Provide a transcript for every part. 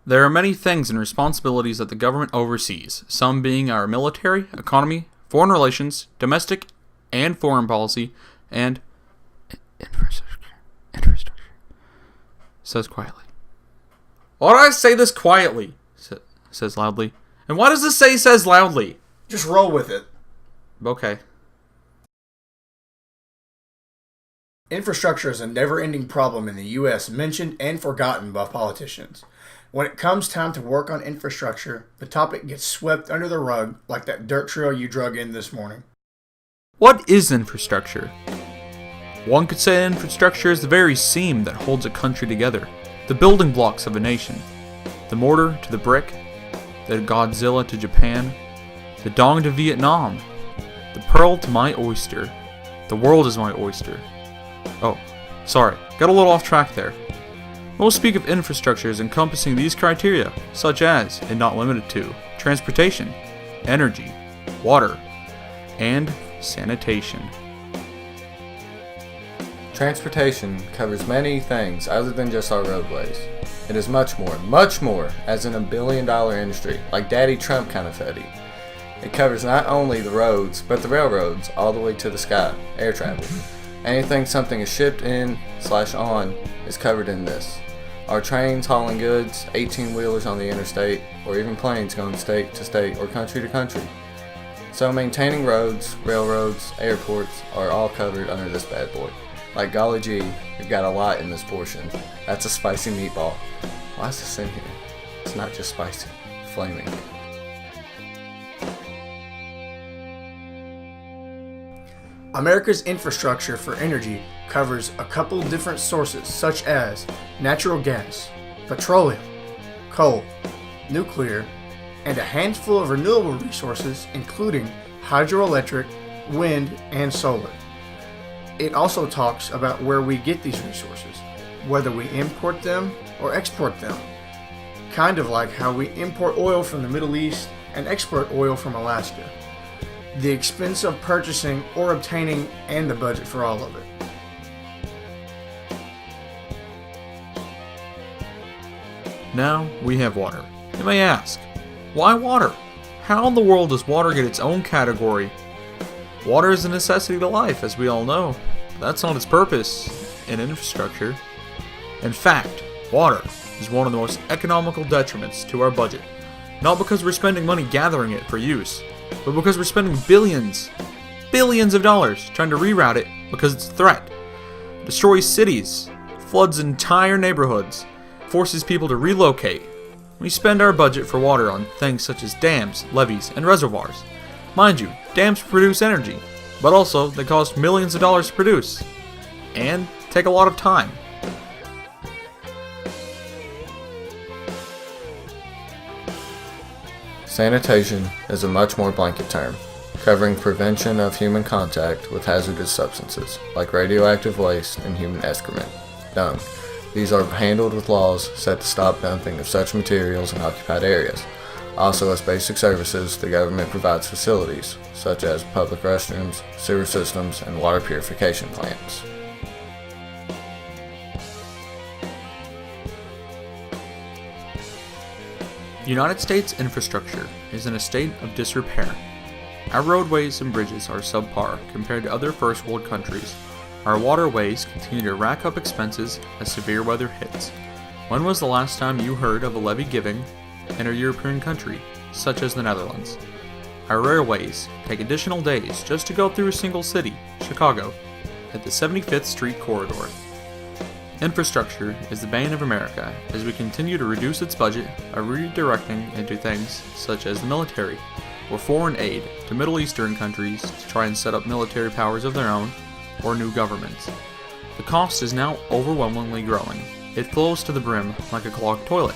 There are many things and responsibilities that the government oversees, some being our military, economy, foreign relations, domestic and foreign policy, and infrastructure. Says quietly. Why do I say this quietly? Says loudly. And why does this say says loudly? Just roll with it. Okay. Infrastructure is a never-ending problem in the U.S. mentioned and forgotten by politicians. When it comes time to work on infrastructure, the topic gets swept under the rug like that dirt trail you drug in this morning. What is infrastructure? One could say infrastructure is the very seam that holds a country together, the building blocks of a nation. The mortar to the brick, the Godzilla to Japan, the dong to Vietnam, the pearl to my oyster. The world is my oyster. Oh, sorry, got a little off track there. We'll speak of infrastructure as encompassing these criteria, such as, and not limited to, transportation, energy, water, and sanitation. Transportation covers many things other than just our roadways. It is much more, as in $1 billion industry, like Daddy Trump kind of fetty. It covers not only the roads, but the railroads, all the way to the sky, air travel. Anything something is shipped in/on is covered in this. Our trains hauling goods, 18-wheelers on the interstate, or even planes going state to state or country to country. So maintaining roads, railroads, airports are all covered under this bad boy. Like golly gee, we've got a lot in this portion. That's a spicy meatball. Why is this in here? It's not just spicy, flaming. America's infrastructure for energy covers a couple different sources such as natural gas, petroleum, coal, nuclear, and a handful of renewable resources including hydroelectric, wind, and solar. It also talks about where we get these resources, whether we import them or export them. Kind of like how we import oil from the Middle East and export oil from Alaska. The expense of purchasing or obtaining and the budget for all of it. Now we have water. You may ask, why water? How in the world does water get its own category? Water is a necessity to life, as we all know. But that's not its purpose in infrastructure. In fact, water is one of the most economical detriments to our budget. Not because we're spending money gathering it for use, but because we're spending billions of dollars trying to reroute it because it's a threat. Destroys cities, floods entire neighborhoods, forces people to relocate. We spend our budget for water on things such as dams, levees, and reservoirs. Mind you, dams produce energy, but also they cost millions of dollars to produce, and take a lot of time. Sanitation is a much more blanket term, covering prevention of human contact with hazardous substances, like radioactive waste and human excrement, dung. These are handled with laws set to stop dumping of such materials in occupied areas. Also, as basic services, the government provides facilities, such as public restrooms, sewer systems, and water purification plants. United States infrastructure is in a state of disrepair. Our roadways and bridges are subpar compared to other first world countries. Our waterways continue to rack up expenses as severe weather hits. When was the last time you heard of a levee giving in a European country, such as the Netherlands? Our railways take additional days just to go through a single city, Chicago, at the 75th Street corridor. Infrastructure is the bane of America as we continue to reduce its budget by redirecting into things such as the military or foreign aid to Middle Eastern countries to try and set up military powers of their own or new governments. The cost is now overwhelmingly growing. It flows to the brim like a clogged toilet.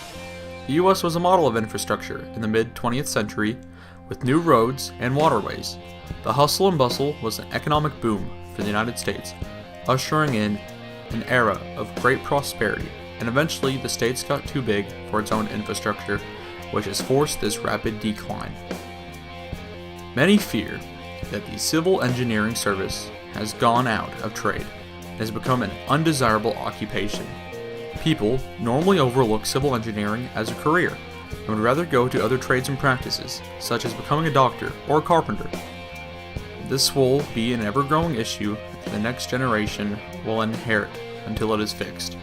The US was a model of infrastructure in the mid-20th century with new roads and waterways. The hustle and bustle was an economic boom for the United States, ushering in an era of great prosperity, and eventually the states got too big for its own infrastructure, which has forced this rapid decline. Many fear that the civil engineering service has gone out of trade and has become an undesirable occupation. People normally overlook civil engineering as a career and would rather go to other trades and practices, such as becoming a doctor or a carpenter. This will be an ever-growing issue that the next generation will inherit until it is fixed.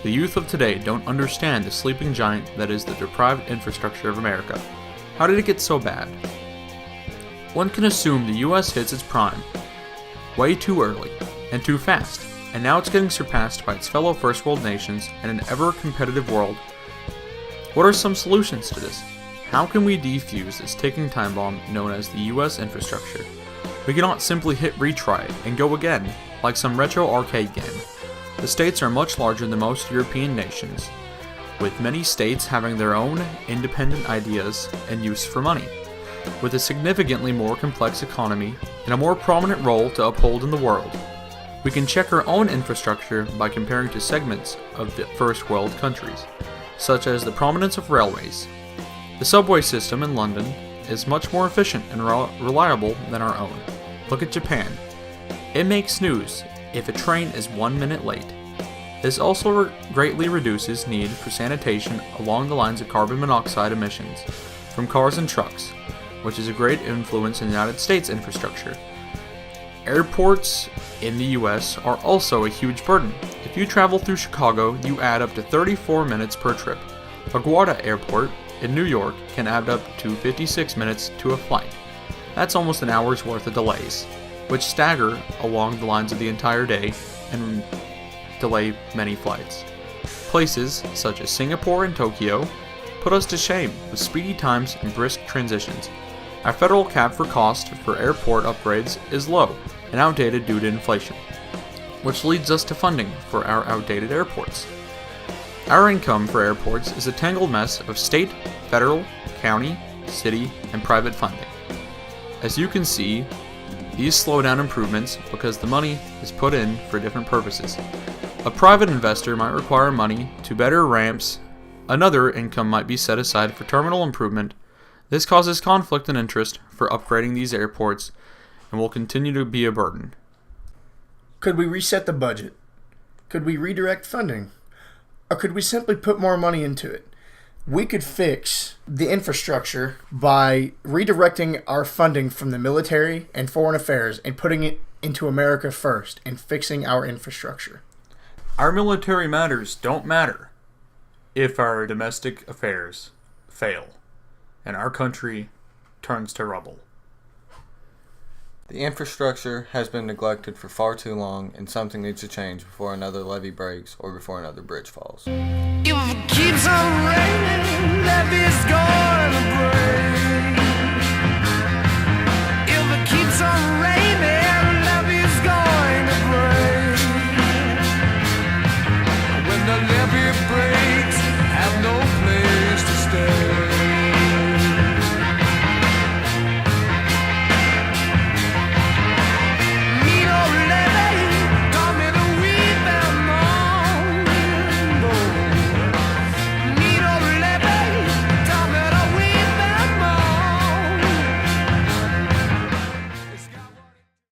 The youth of today don't understand the sleeping giant that is the deprived infrastructure of America. How did it get so bad? One can assume the US hits its prime way too early and too fast, and now it's getting surpassed by its fellow first world nations in an ever-competitive world. What are some solutions to this? How can we defuse this ticking time bomb known as the US infrastructure? We cannot simply hit retry and go again, like some retro arcade game. The states are much larger than most European nations, with many states having their own independent ideas and use for money, with a significantly more complex economy and a more prominent role to uphold in the world. We can check our own infrastructure by comparing to segments of the first world countries, such as the prominence of railways. The subway system in London is much more efficient and reliable than our own. Look at Japan. It makes news if a train is 1 minute late. This also greatly reduces need for sanitation along the lines of carbon monoxide emissions from cars and trucks, which is a great influence in the United States infrastructure. Airports in the US are also a huge burden. If you travel through Chicago, you add up to 34 minutes per trip. LaGuardia Airport in New York can add up to 56 minutes to a flight. That's almost an hour's worth of delays, which stagger along the lines of the entire day and delay many flights. Places such as Singapore and Tokyo put us to shame with speedy times and brisk transitions. Our federal cap for cost for airport upgrades is low and outdated due to inflation, which leads us to funding for our outdated airports. Our income for airports is a tangled mess of state, federal, county, city, and private funding. As you can see, these slow down improvements because the money is put in for different purposes. A private investor might require money to better ramps. Another income might be set aside for terminal improvement. This causes conflict and interest for upgrading these airports and will continue to be a burden. Could we reset the budget? Could we redirect funding? Or could we simply put more money into it? We could fix the infrastructure by redirecting our funding from the military and foreign affairs and putting it into America first and fixing our infrastructure. Our military matters don't matter if our domestic affairs fail and our country turns to rubble. The infrastructure has been neglected for far too long, and something needs to change before another levee breaks or before another bridge falls. If it keeps on raining